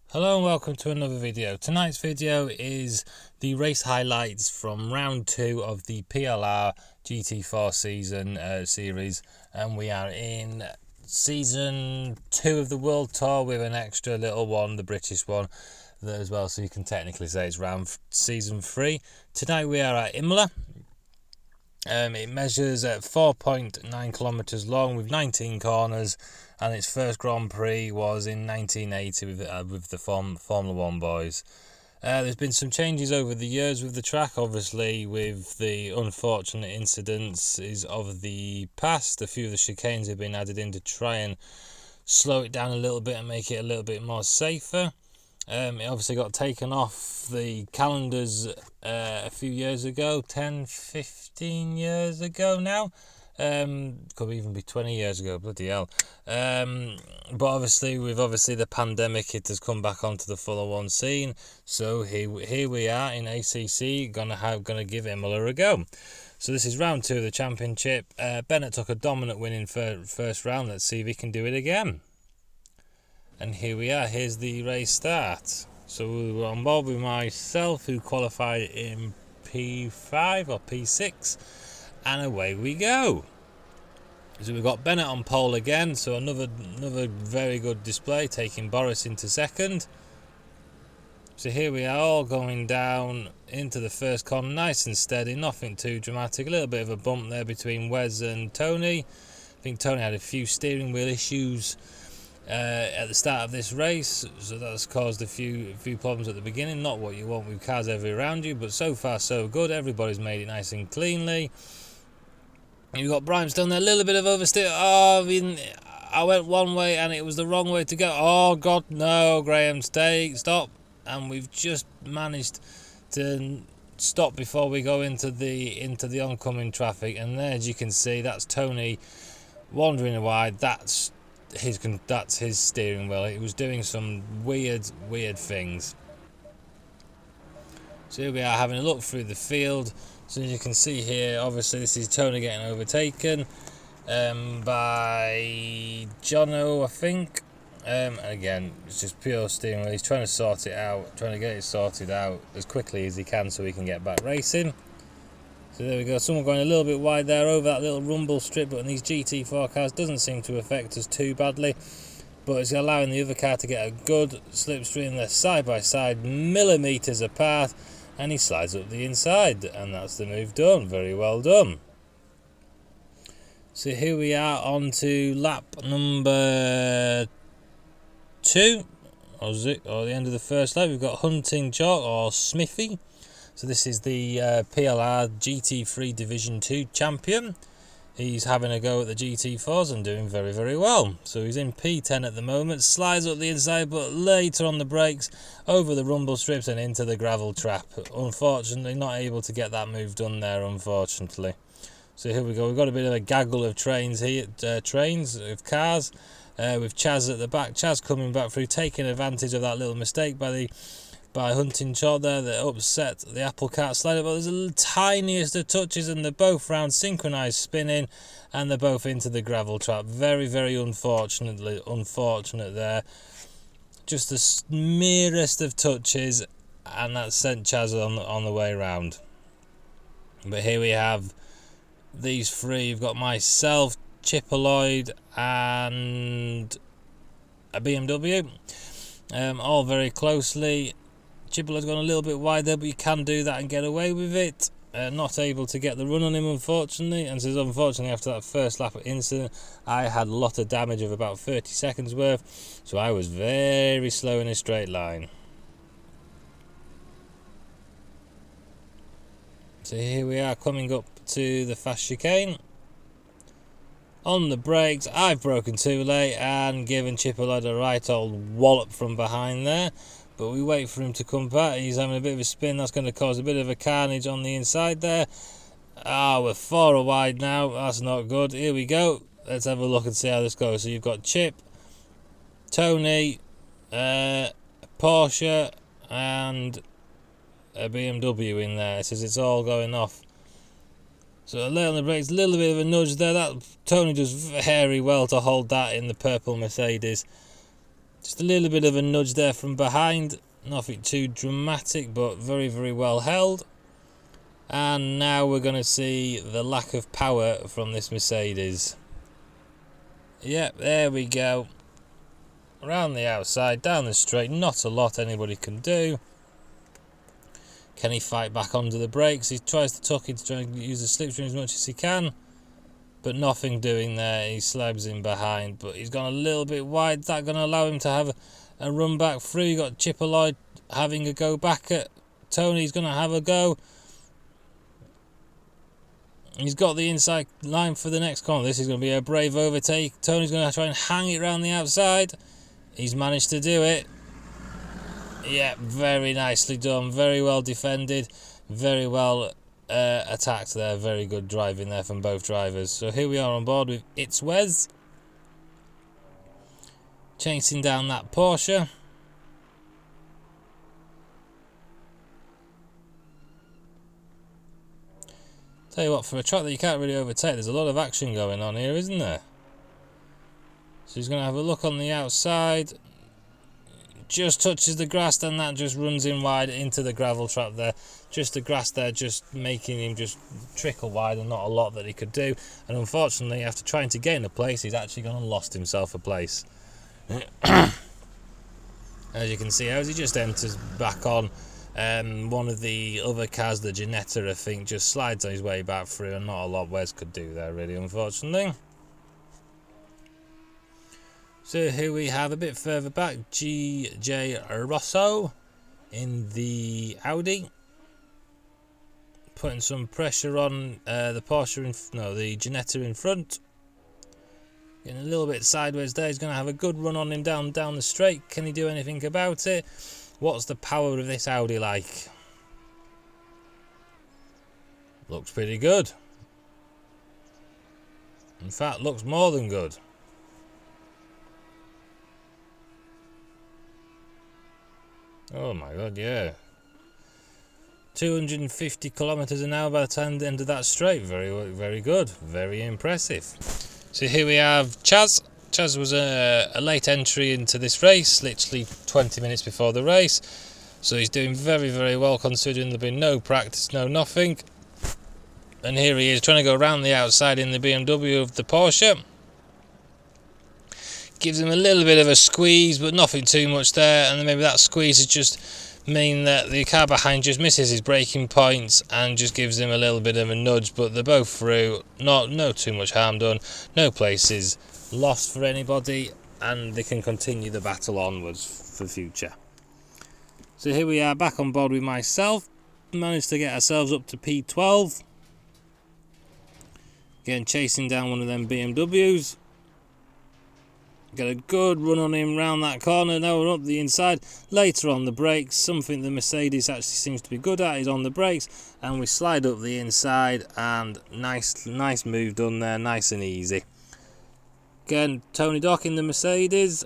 Hello and welcome to another video. Tonight's video is the race highlights from round 2 of the PLR GT4 series, and we are in season 2 of the World Tour with an extra little one, the British one, there as well, so you can technically say it's round season 3. Tonight we are at Imola. It measures at 4.9 kilometers long with 19 corners, and its first Grand Prix was in 1980 with the Formula 1 boys. There's been some changes over the years with the track, obviously with the unfortunate incidents of the past. A few of the chicanes have been added in to try and slow it down a little bit and make it a little bit more safer. It obviously got taken off the calendars a few years ago, 10-15 years ago now. Could even be 20 years ago, bloody hell. But obviously with the pandemic, it has come back onto the Formula 1 scene. So here we are in ACC, gonna give Imola a go. So this is round 2 of the championship. Bennett took a dominant win in first round. Let's see if he can do it again. And here we are, here's the race start. So we were on board with myself, who qualified in P5 or P6, and away we go. So we've got Bennett on pole again, so another very good display, taking Boris into second. So here we are, all going down into the first corner, nice and steady, nothing too dramatic. A little bit of a bump there between Wes and Tony. I think Tony had a few steering wheel issues at the start of this race, so that's caused a few problems at the beginning. Not what you want with cars everywhere around you, but so far so good. Everybody's made it nice and cleanly. You've got Brian still there, a little bit of oversteer. I went one way and it was the wrong way to go. Oh god, no, Graham, stop. And we've just managed to stop before we go into the oncoming traffic, and there, as you can see, that's Tony wandering wide. That's his steering wheel. It was doing some weird things. So here we are, having a look through the field. So as you can see here, obviously this is Tony getting overtaken by Jono, I think. And again, it's just pure steering wheel. He's trying to get it sorted out as quickly as he can so he can get back racing. So there we go, someone going a little bit wide there over that little rumble strip, but in these GT4 cars doesn't seem to affect us too badly. But it's allowing the other car to get a good slipstream. They're side by side, millimetres apart, and he slides up the inside, and that's the move done. Very well done. So here we are on to lap number 2, or the end of the first lap. We've got Hunting Jock, or Smithy. So this is the PLR GT3 Division 2 champion. He's having a go at the GT4s and doing very well. So he's in P10 at the moment, slides up the inside, but later on the brakes, over the rumble strips and into the gravel trap. Unfortunately, not able to get that move done there, unfortunately. So here we go, we've got a bit of a gaggle of trains here, of cars, with Chaz at the back. Chaz coming back through, taking advantage of that little mistake by Hunting Shot there that upset the apple cart slider, but there's the tiniest of touches, and they're both round synchronized spinning, and they're both into the gravel trap. Very unfortunate there. Just the merest of touches, and that sent Chaz on the way round. But here we have these three. You've got myself, Chipper Lloyd, and a BMW, all very closely. Chipper's gone a little bit wide there, but you can do that and get away with it. Not able to get the run on him, unfortunately. And so unfortunately, after that first lap incident, I had a lot of damage of about 30 seconds worth, so I was very slow in a straight line. So here we are, coming up to the fast chicane. On the brakes, I've broken too late and given Chipper a right old wallop from behind there. But we wait for him to come back. He's having a bit of a spin. That's going to cause a bit of a carnage on the inside there. We're 4 wide now. That's not good. Here we go. Let's have a look and see how this goes. So you've got Chip, Tony, Porsche, and a BMW in there. It says it's all going off. So a little on the brakes, a little bit of a nudge there. That Tony does very well to hold that in the purple Mercedes. Just a little bit of a nudge there from behind. Nothing too dramatic, but very, very well held. And now we're going to see the lack of power from this Mercedes. Yep, there we go. Around the outside, down the straight, not a lot anybody can do. Can he fight back onto the brakes? He tries to tuck it to try and use the slipstream as much as he can. But nothing doing there. He slabs in behind, but he's gone a little bit wide. Is that going to allow him to have a run back through? You got Chipper Lloyd having a go back at Tony. He's going to have a go. He's got the inside line for the next corner. This is going to be a brave overtake. Tony's going to try and hang it around the outside. He's managed to do it. Yeah, very nicely done. Very well defended. Very well attacked there. Very good driving there from both drivers. So here we are on board with It's Wes, chasing down that Porsche. Tell you what, for a track that you can't really overtake, there's a lot of action going on here, isn't there? So he's going to have a look on the outside. Just touches the grass, then that just runs in wide into the gravel trap there. Just the grass there, just making him just trickle wide, and not a lot that he could do. And unfortunately, after trying to gain a place, he's actually gone and lost himself a place. As you can see, as he just enters back on, one of the other cars, the Ginetta, I think, just slides his way back through, and not a lot Wes could do there, really, unfortunately. So here we have a bit further back, G.J. Rosso in the Audi, putting some pressure on the Ginetta in front. Getting a little bit sideways there. He's going to have a good run on him down the straight. Can he do anything about it? What's the power of this Audi like? Looks pretty good. In fact, looks more than good. Oh my god, yeah. 250 kilometers an hour by the time the end of that straight. Very, very good. Very impressive. So here we have Chaz. Chaz was a late entry into this race, literally 20 minutes before the race. So he's doing very, very well considering there's been no practice, no nothing. And here he is trying to go around the outside in the BMW of the Porsche. Gives him a little bit of a squeeze, but nothing too much there. And then maybe that squeeze is just mean that the car behind just misses his braking points and just gives him a little bit of a nudge. But they're both through. No too much harm done. No places lost for anybody, and they can continue the battle onwards for the future. So here we are back on board with myself. Managed to get ourselves up to P12. Again, chasing down one of them BMWs. Got a good run on him round that corner. Now we're up the inside. Later on the brakes, something the Mercedes actually seems to be good at is on the brakes, and we slide up the inside, and nice move done there, nice and easy. Again, Tony Dock in the Mercedes.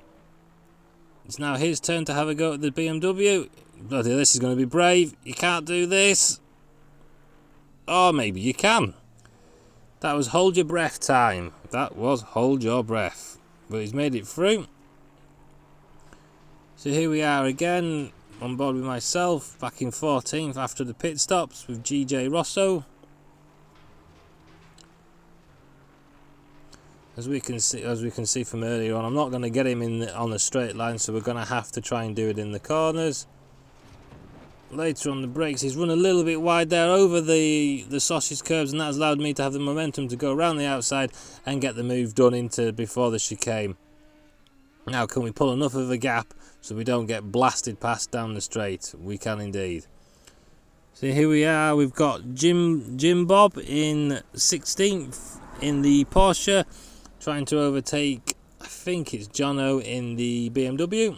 It's now his turn to have a go at the BMW. Bloody, this is going to be brave. You can't do this. Or maybe you can. That was hold your breath time. That was hold your breath. But he's made it through. So here we are again on board with myself, back in 14th after the pit stops with G.J. Rosso. As we can see from earlier on, I'm not going to get him on the straight line, so we're going to have to try and do it in the corners. Later on the brakes, he's run a little bit wide there over the sausage curbs, and that's allowed me to have the momentum to go around the outside and get the move done into before the chicane. Now, can we pull enough of a gap so we don't get blasted past down the straight? We can indeed. So here we are, we've got Jim Bob in 16th in the Porsche, trying to overtake, I think it's Jono in the BMW.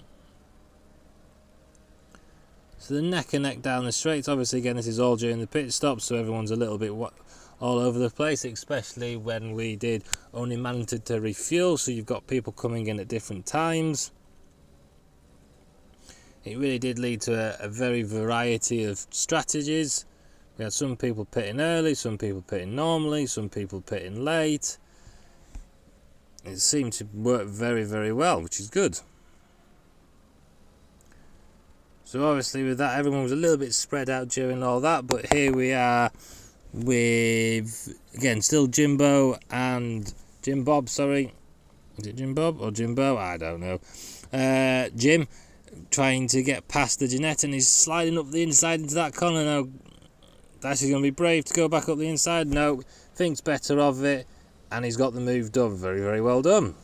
So the neck and neck down the straight. Obviously, again, this is all during the pit stop, so everyone's a little bit all over the place, especially when we did only manage to refuel, so you've got people coming in at different times. It really did lead to a very variety of strategies. We had some people pitting early, some people pitting normally, some people pitting late. It seemed to work very, very well, which is good. So obviously with that, everyone was a little bit spread out during all that, but here we are with, again, still Jimbo and Jim Bob, sorry. Is it Jim Bob or Jimbo? I don't know. Jim trying to get past the Jeanette, and he's sliding up the inside into that corner now. That's going to be brave to go back up the inside. No, thinks better of it, and he's got the move done. Very, very well done.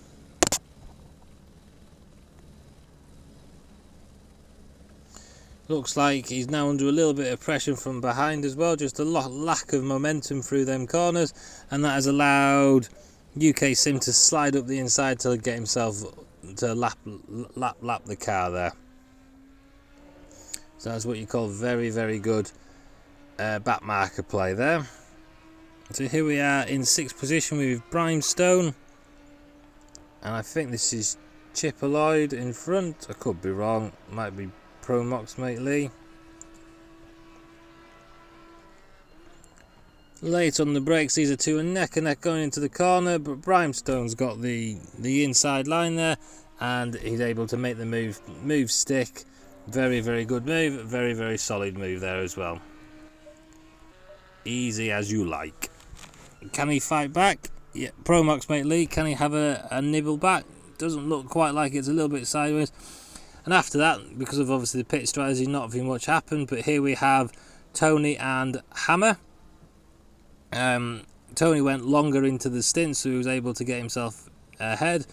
Looks like he's now under a little bit of pressure from behind as well, just a lack of momentum through them corners, and that has allowed UK Sim to slide up the inside to get himself to lap the car there. So that's what you call very, very good back marker play there. So here we are in 6th position with Brimstone, and I think this is Chipper Lloyd in front. I could be wrong, might be Promox Mate Lee. Late on the brakes, these are two neck and neck going into the corner, but Brimestone's got the inside line there, and he's able to make the move stick. Very, very good move, very, very solid move there as well. Easy as you like. Can he fight back? Yeah, Promox Mate Lee, can he have a nibble back? Doesn't look quite like it's a little bit sideways. And after that, because of obviously the pit strategy, not very much happened. But here we have Tony and Hammer. Tony went longer into the stint, so he was able to get himself ahead.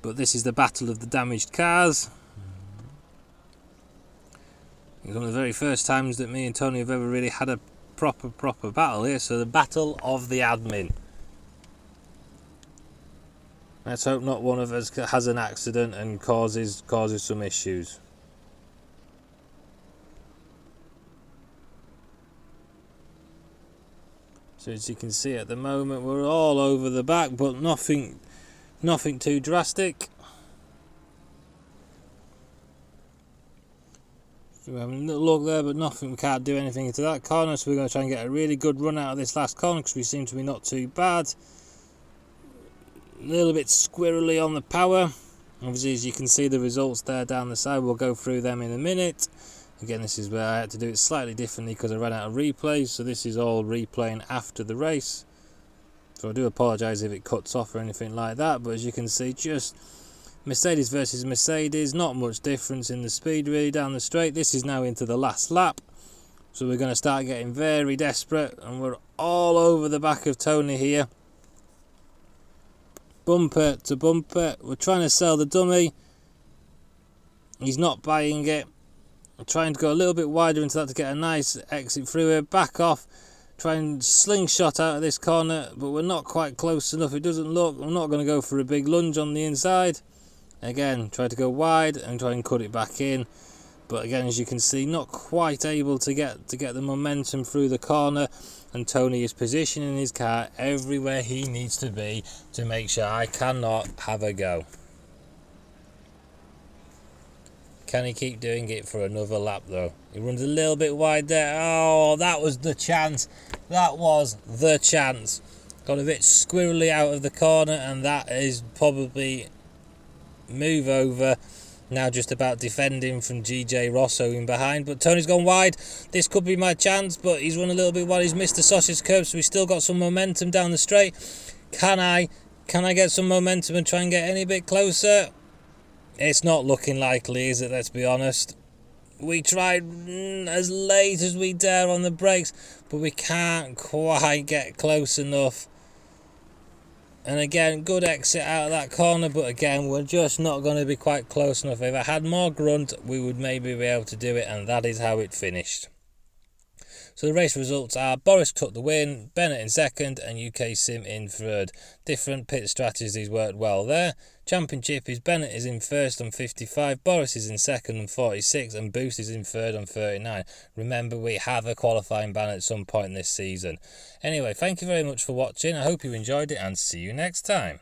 But this is the battle of the damaged cars. It's one of the very first times that me and Tony have ever really had a proper battle here. So the battle of the admin. Let's hope not one of us has an accident and causes some issues. So as you can see at the moment, we're all over the back, but nothing too drastic. So we're having a little look there, but nothing. We can't do anything into that corner, so we're going to try and get a really good run out of this last corner because we seem to be not too bad. A little bit squirrely on the power. Obviously, as you can see the results there down the side, we'll go through them in a minute. Again, this is where I had to do it slightly differently because I ran out of replays, so this is all replaying after the race. So I do apologise if it cuts off or anything like that, but as you can see, just Mercedes versus Mercedes, not much difference in the speed really down the straight. This is now into the last lap, so we're going to start getting very desperate, and we're all over the back of Tony here. Bumper to bumper, we're trying to sell the dummy. He's not buying it. I'm trying to go a little bit wider into that to get a nice exit through here. Back off, try and slingshot out of this corner, but we're not quite close enough. It doesn't look. I'm not going to go for a big lunge on the inside. Again, try to go wide and try and cut it back in. But again, as you can see, not quite able to get the momentum through the corner. And Tony is positioning his car everywhere he needs to be to make sure I cannot have a go. Can he keep doing it for another lap though? He runs a little bit wide there. Oh, that was the chance. That was the chance. Got a bit squirrely out of the corner, and that is probably move over. Now just about defending from GJ Rosso in behind, but Tony's gone wide. This could be my chance, but he's run a little bit wide. He's missed the sausage curb, so he's still got some momentum down the straight. Can I get some momentum and try and get any bit closer? It's not looking likely, is it? Let's be honest. We tried as late as we dare on the brakes, but we can't quite get close enough. And again, good exit out of that corner, but again, we're just not going to be quite close enough. If I had more grunt, we would maybe be able to do it, and that is how it finished. So the race results are Boris took the win, Bennett in second, and UK Sim in third. Different pit strategies worked well there. Championship is Bennett is in first on 55, Boris is in second on 46, and Boost is in third on 39. Remember, we have a qualifying ban at some point this season. Anyway, thank you very much for watching. I hope you enjoyed it, and see you next time.